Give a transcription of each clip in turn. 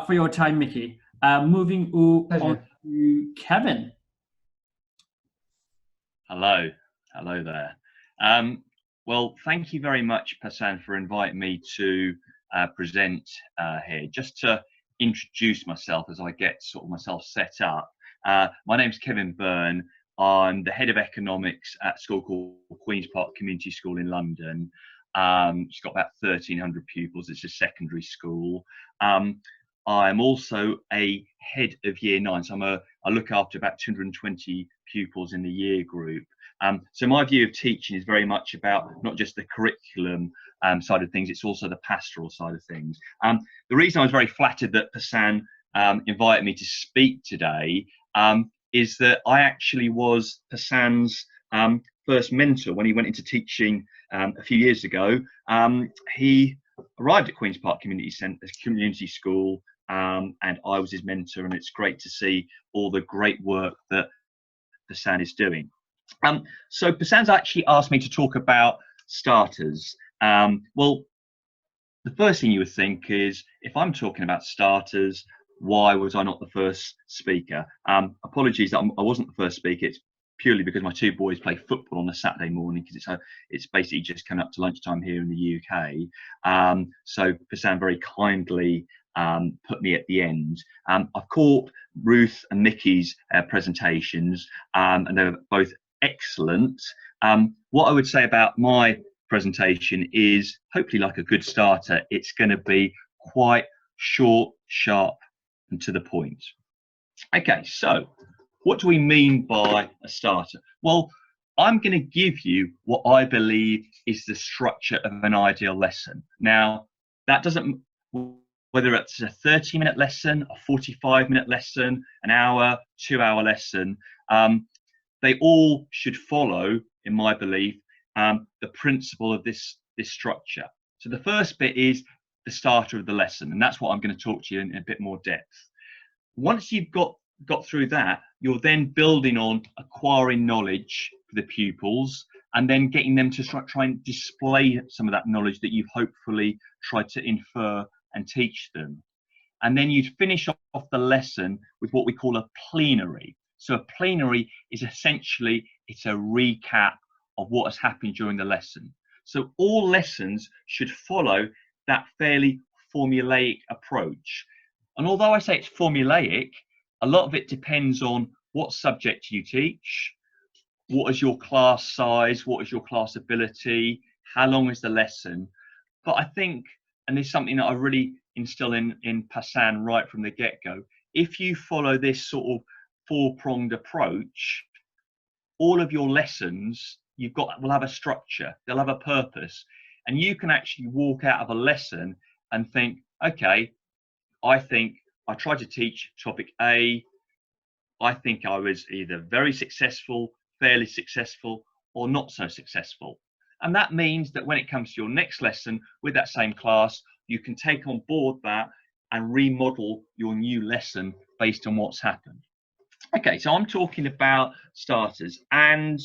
for your time, Mickey. Moving on Pleasure. to Kevin. Hello, hello there. Well, thank you very much, Passan, for inviting me to present here. Just to introduce myself as I get sort of myself set up. My name's Kevin Byrne. I'm the head of economics at a school called Queen's Park Community School in London. It's got about 1,300 pupils. It's a secondary school. I'm also a head of year 9, so I look after about 220 pupils in the year group. So my view of teaching is very much about not just the curriculum side of things, it's also the pastoral side of things. The reason I was very flattered that Passan invited me to speak today is that I actually was Passan's first mentor when he went into teaching a few years ago. He arrived at Queen's Park Community School, and I was his mentor, and it's great to see all the great work that Passan is doing. So Passan's actually asked me to talk about starters. Well, the first thing you would think is, if I'm talking about starters, why was I not the first speaker? Apologies that I wasn't the first speaker. It's purely because my two boys play football on a Saturday morning, because it's basically just coming up to lunchtime here in the UK. So Passan very kindly put me at the end. I've caught Ruth and Mickey's presentations, and they're both excellent. What I would say about my presentation is, hopefully like a good starter, it's going to be quite short, sharp, and to the point. Okay, so what do we mean by a starter? Well, I'm going to give you what I believe is the structure of an ideal lesson. Now, that doesn't, whether it's a 30-minute lesson, a 45-minute lesson, an hour, 2-hour lesson, they all should follow, in my belief, the principle of this structure. So the first bit is the starter of the lesson, and that's what I'm going to talk to you in a bit more depth. Once you've got through that, you're then building on acquiring knowledge for the pupils, and then getting them to try and display some of that knowledge that you've hopefully tried to infer and teach them. And then you'd finish off the lesson with what we call a plenary. So a plenary is essentially, it's a recap of what has happened during the lesson. So all lessons should follow that fairly formulaic approach. And although I say it's formulaic, a lot of it depends on what subject you teach, what is your class size, what is your class ability, how long is the lesson. But I think, and there's something that I really instill in Passan right from the get-go, if you follow this sort of four-pronged approach, all of your lessons will have a structure, they'll have a purpose, and you can actually walk out of a lesson and think, okay, I think I tried to teach topic A, I think I was either very successful, fairly successful, or not so successful. And that means that when it comes to your next lesson with that same class, you can take on board that and remodel your new lesson based on what's happened. Okay, so I'm talking about starters, and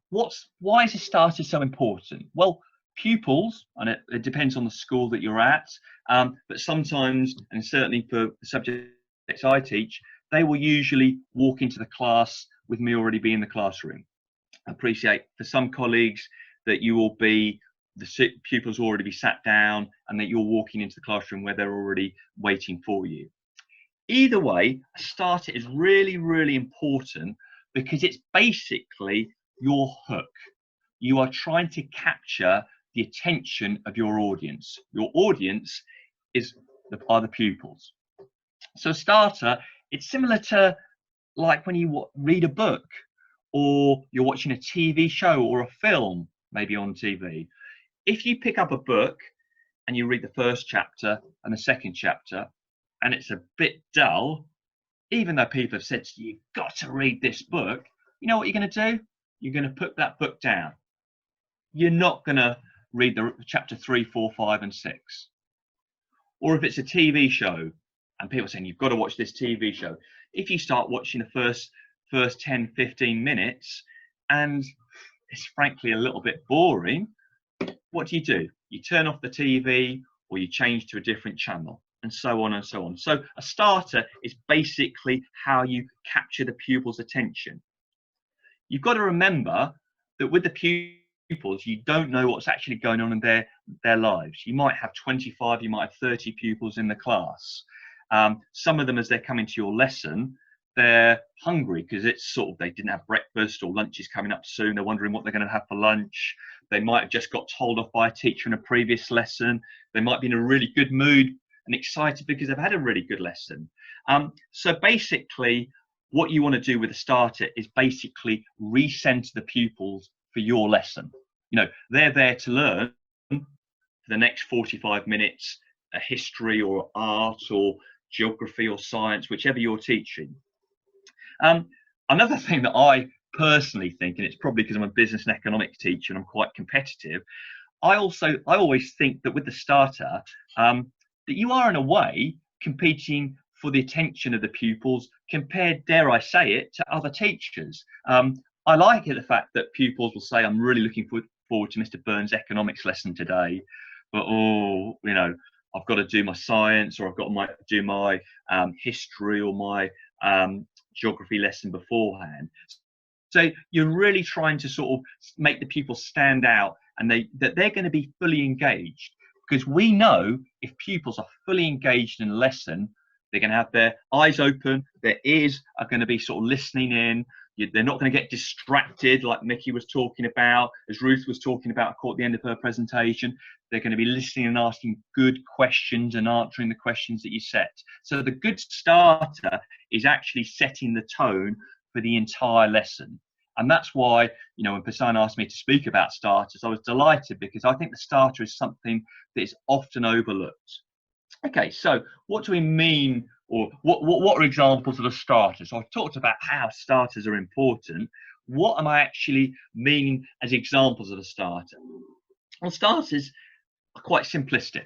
why is a starter so important? Well, pupils, and it depends on the school that you're at, but sometimes, and certainly for the subjects I teach, they will usually walk into the class with me already be in the classroom. I appreciate for some colleagues that the pupils will already be sat down, and that you're walking into the classroom where they're already waiting for you. Either way, a starter is really, really important, because it's basically your hook. You are trying to capture the attention of your audience. Your audience are the pupils. So starter, it's similar to like when you read a book, or you're watching a TV show or a film, maybe on TV. If you pick up a book and you read the first chapter and the second chapter, and it's a bit dull, even though people have said to you, you've got to read this book, you know what you're going to do? You're going to put that book down. You're not going to read the chapter 3, 4, 5, and 6. Or if it's a TV show, and people are saying, you've got to watch this TV show. If you start watching the first 10, 15 minutes, and it's frankly a little bit boring, what do? You turn off the TV, or you change to a different channel. and so on and so on. So a starter is basically how you capture the pupil's attention. You've got to remember that with the pupils, you don't know what's actually going on in their lives. You might have 25, you might have 30 pupils in the class. Some of them, as they're coming to your lesson, they're hungry because it's sort of, they didn't have breakfast, or lunch is coming up soon. They're wondering what they're going to have for lunch. They might have just got told off by a teacher in a previous lesson. They might be in a really good mood and excited because they've had a really good lesson. So basically, what you want to do with a starter is basically recenter the pupils for your lesson. You know, they're there to learn for the next 45 minutes, a history or art or geography or science, whichever you're teaching. Another thing that I personally think, and it's probably because I'm a business and economics teacher and I'm quite competitive, I always think that with the starter, that you are in a way competing for the attention of the pupils compared, dare I say it, to other teachers. I like it, the fact that pupils will say, I'm really looking forward to Mr. Burns' economics lesson today, but oh, you know, I've got to do my science, or I've got to do my history or my geography lesson beforehand. So you're really trying to sort of make the pupils stand out, and that they're going to be fully engaged, because we know if pupils are fully engaged in a lesson, they're going to have their eyes open, their ears are going to be sort of listening in. They're not going to get distracted like Mickey was talking about, as Ruth was talking about at the end of her presentation. They're going to be listening and asking good questions and answering the questions that you set. So the good starter is actually setting the tone for the entire lesson. And that's why, you know, when Pasan asked me to speak about starters, I was delighted, because I think the starter is something that is often overlooked. Okay, so what do we mean, or what are examples of a starter? So I've talked about how starters are important. What am I actually meaning as examples of a starter? Well, starters are quite simplistic.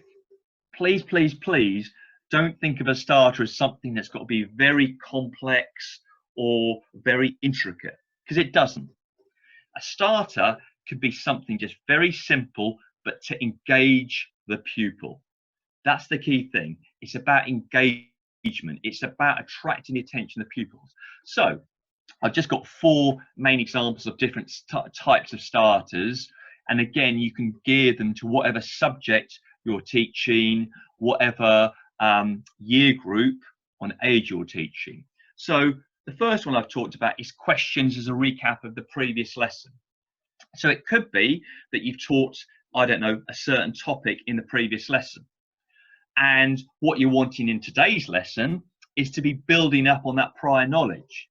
Please, please, please don't think of a starter as something that's got to be very complex or very intricate, because it doesn't. A starter could be something just very simple, but to engage the pupil. That's the key thing. It's about engagement. It's about attracting the attention of pupils. So I've just got 4 main examples of different types of starters. And again, you can gear them to whatever subject you're teaching, whatever year group on age you're teaching. So the first one I've talked about is questions as a recap of the previous lesson. So it could be that you've taught, I don't know, a certain topic in the previous lesson. And what you're wanting in today's lesson is to be building up on that prior knowledge.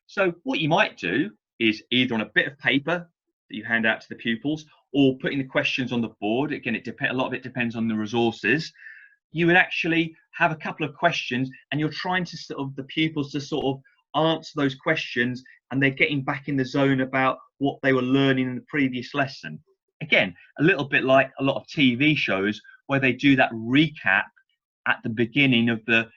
So what you might do is either on a bit of paper that you hand out to the pupils, or putting the questions on the board. Again, a lot of it depends on the resources. You would actually have a couple of questions, and you're trying to the pupils to sort of answer those questions, and they're getting back in the zone about what they were learning in the previous lesson. Again, a little bit like a lot of TV shows where they do that recap at the beginning of the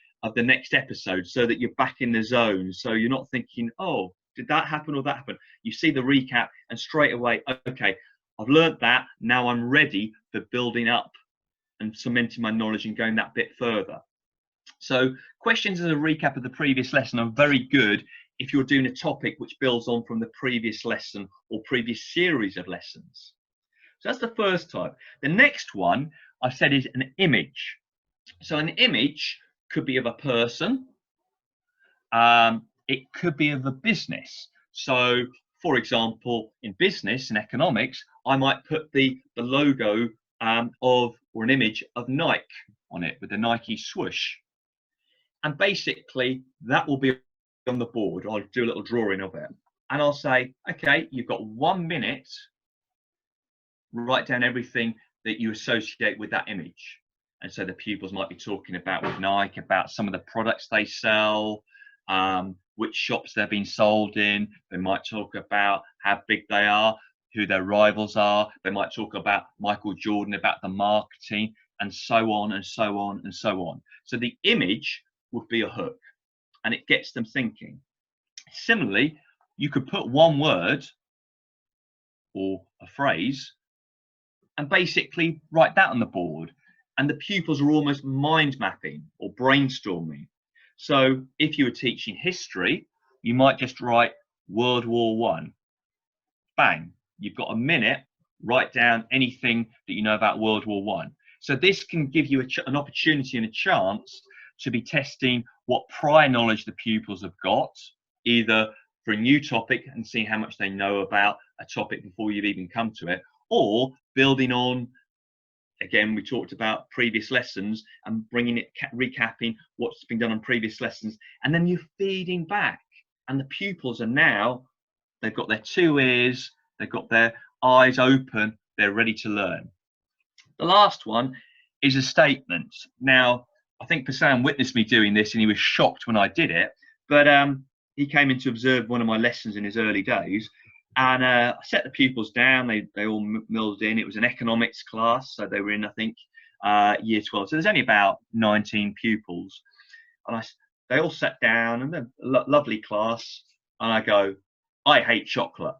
next episode, so that you're back in the zone. So you're not thinking, oh, did that happen or that happen? You see the recap, and straight away, okay, I've learned that. Now I'm ready for building up and cementing my knowledge and going that bit further. So questions as a recap of the previous lesson are very good if you're doing a topic which builds on from the previous lesson or previous series of lessons. So that's the first type. The next one I said is an image. So an image could be of a person. It could be of a business. So for example, in business and economics, I might put the logo or an image of Nike on it with the Nike swoosh. And basically that will be on the board. I'll do a little drawing of it. And I'll say, okay, you've got 1 minute, write down everything that you associate with that image. And so the pupils might be talking about with Nike, about some of the products they sell, which shops they're being sold in. They might talk about how big they are, who their rivals are. They might talk about Michael Jordan, about the marketing, and so on and so on and so on. So the image would be a hook, and it gets them thinking. Similarly, you could put one word or a phrase and basically write that on the board. and the pupils are almost mind mapping or brainstorming. So if you were teaching history, you might just write World War One. Bang, you've got a minute, write down anything that you know about World War One. So this can give you an opportunity and a chance to be testing what prior knowledge the pupils have got, either for a new topic and seeing how much they know about a topic before you've even come to it, or building on, again, we talked about previous lessons and bringing it, recapping what's been done on previous lessons, and then you're feeding back. And the pupils are now, they've got their 2 ears, they've got their eyes open, they're ready to learn. The last one is a statement. Now, I think Passan witnessed me doing this and he was shocked when I did it, but he came in to observe one of my lessons in his early days, and I set the pupils down. They all milled in. It was an economics class, so they were in, I think, year 12. So there's only about 19 pupils, and they all sat down, and they're a lovely class. And I go, I hate chocolate.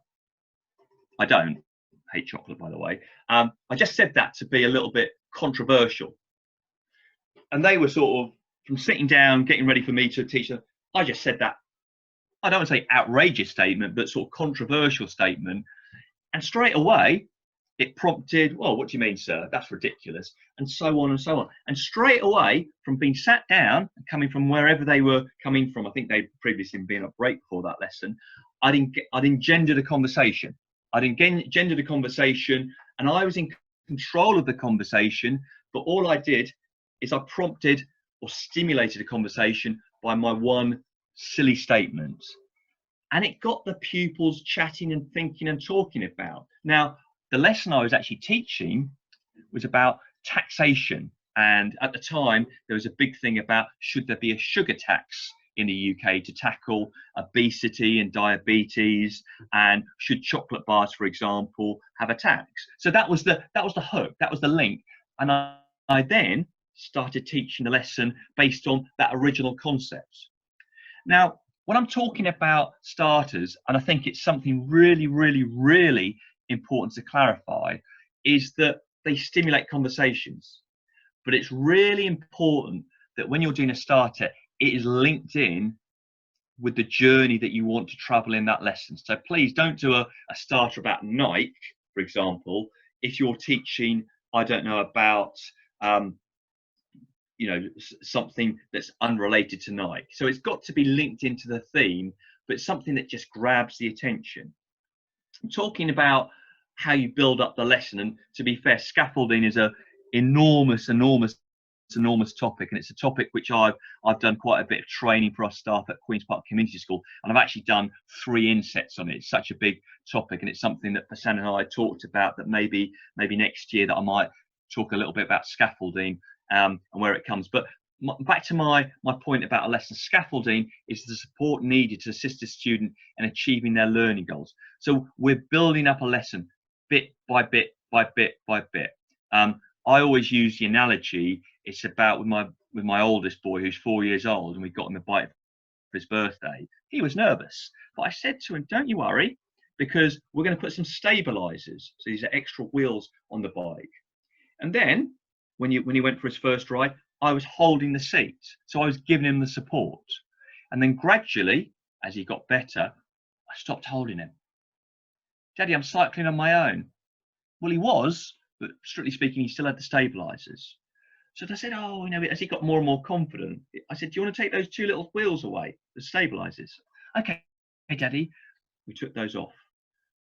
I don't hate chocolate, by the way. I just said that to be a little bit controversial, and they were sort of, from sitting down, getting ready for me to teach them. I just said that, I don't want to say outrageous statement, but sort of controversial statement. And straight away, it prompted, well, what do you mean, sir? That's ridiculous. And so on and so on. And straight away, from being sat down and coming from wherever they were coming from, I think they'd previously been on break before that lesson, I'd engendered a conversation. I'd engendered a conversation, and I was in control of the conversation, but all I did is I prompted or stimulated a conversation by my one silly statement, and it got the pupils chatting and thinking and talking about. Now, the lesson I was actually teaching was about taxation, and at the time there was a big thing about, should there be a sugar tax in the UK to tackle obesity and diabetes, and should chocolate bars, for example, have a tax? So that was the hook, that was the link, and I then started teaching the lesson based on that original concept. Now, when I'm talking about starters, and I think it's something really, really, really important to clarify, is that they stimulate conversations. But it's really important that when you're doing a starter, it is linked in with the journey that you want to travel in that lesson. So please don't do a starter about Nike, for example, if you're teaching, I don't know, about something that's unrelated to Nike. So it's got to be linked into the theme, but something that just grabs the attention. I'm talking about how you build up the lesson, and to be fair, scaffolding is a enormous topic, and it's a topic which I've done quite a bit of training for our staff at Queen's Park Community School, and I've actually done 3 insets on it. It's such a big topic, and it's something that Passan and I talked about, that maybe next year that I might talk a little bit about scaffolding and where it comes. But back to my point about a lesson. Scaffolding is the support needed to assist a student in achieving their learning goals. So we're building up a lesson bit by bit by bit by bit. I always use the analogy, it's about with my oldest boy, who's 4 years old, and we got him a bike for his birthday. He was nervous, but I said to him, don't you worry, because we're going to put some stabilizers, so these are extra wheels on the bike. And then when he went for his first ride, I was holding the seat, so I was giving him the support. And then gradually, as he got better, I stopped holding him. Daddy, I'm cycling on my own. Well, he was, but strictly speaking, he still had the stabilizers. So I said, oh, as he got more and more confident, I said, do you want to take those 2 little wheels away, the stabilizers? Okay, hey, Daddy. We took those off.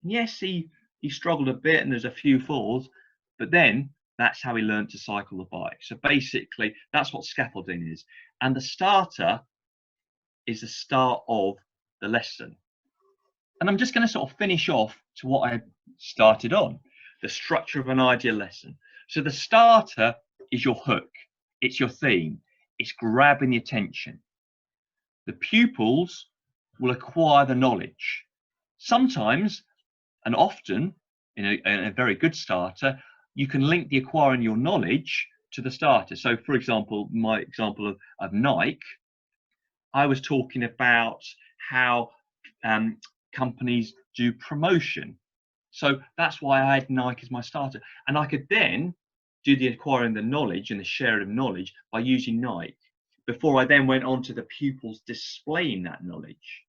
And yes, he struggled a bit, and there's a few falls, but then that's how he learned to cycle the bike. So basically, that's what scaffolding is. And the starter is the start of the lesson. And I'm just going to sort of finish off to what I started on, the structure of an ideal lesson. So the starter is your hook. It's your theme. It's grabbing the attention. The pupils will acquire the knowledge. Sometimes, and often, in a very good starter, you can link the acquiring your knowledge to the starter. So, for example, my example of Nike, I was talking about how companies do promotion. So that's why I had Nike as my starter. And I could then do the acquiring the knowledge and the sharing of knowledge by using Nike, before I then went on to the pupils displaying that knowledge.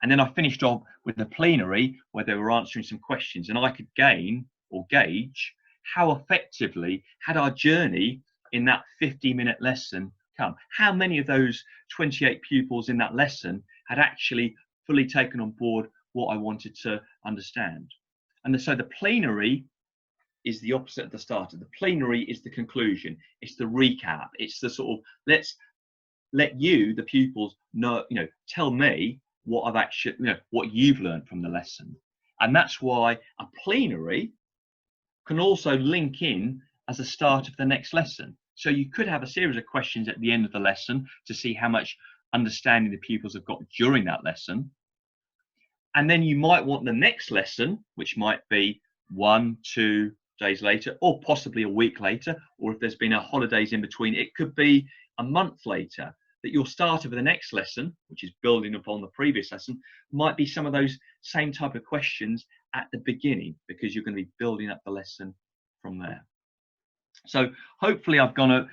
And then I finished off with the plenary where they were answering some questions, and I could gain or gauge how effectively had our journey in that 50-minute lesson come. How many of those 28 pupils in that lesson had actually fully taken on board what I wanted to understand. And so the plenary is the opposite of the starter. The plenary is the conclusion. It's the recap. It's the sort of, let's let you, the pupils, know, tell me what I've actually, what you've learned from the lesson. And that's why a plenary can also link in as a start of the next lesson. So you could have a series of questions at the end of the lesson to see how much understanding the pupils have got during that lesson. And then you might want the next lesson, which might be 1-2 days later, or possibly a week later, or if there's been a holidays in between, it could be a month later, that your start of the next lesson, which is building upon the previous lesson, might be some of those same type of questions at the beginning, because you're going to be building up the lesson from there. So hopefully I've gone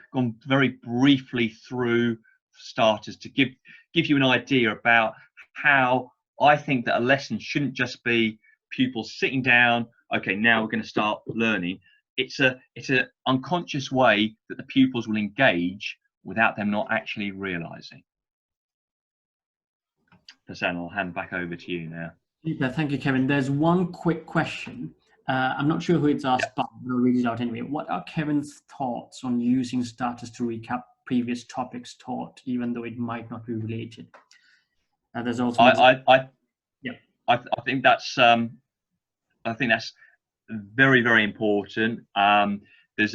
very briefly through starters to give you an idea about how I think that a lesson shouldn't just be pupils sitting down, okay, now we're going to start learning. It's an unconscious way that the pupils will engage without them not actually realizing. Prasanna, I'll hand back over to you now. Super, thank you, Kevin. There's one quick question. I'm not sure who it's asked, but I'll read it out anyway. What are Kevin's thoughts on using starters to recap previous topics taught, even though it might not be related? There's also I think that's very, very important. There's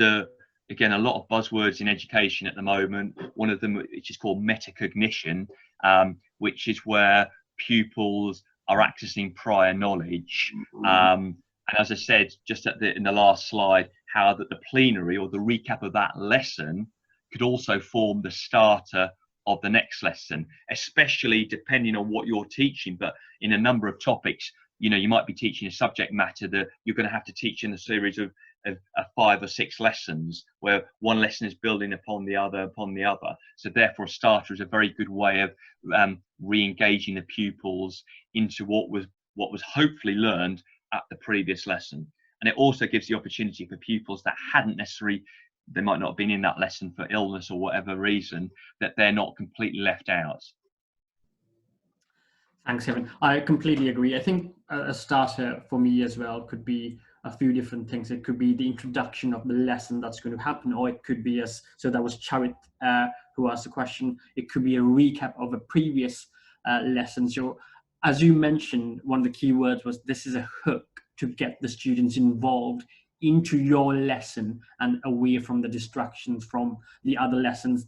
again a lot of buzzwords in education at the moment. One of them, which is called metacognition, which is where pupils are accessing prior knowledge. And as I said just in the last slide, how that the plenary or the recap of that lesson could also form the starter of the next lesson, especially depending on what you're teaching. But in a number of topics, you might be teaching a subject matter that you're going to have to teach in a series of 5 or 6 lessons, where one lesson is building upon the other. So therefore, a starter is a very good way of re-engaging the pupils into what was hopefully learned at the previous lesson. And it also gives the opportunity for pupils that hadn't necessarily, they might not have been in that lesson for illness or whatever reason, that they're not completely left out. Thanks, Kevin. I completely agree. I think a starter for me as well could be a few different things. It could be the introduction of the lesson that's going to happen, or it could be so that was Charit who asked the question. It could be a recap of a previous lesson. So as you mentioned, one of the key words was this is a hook to get the students involved into your lesson and away from the distractions from the other lessons, the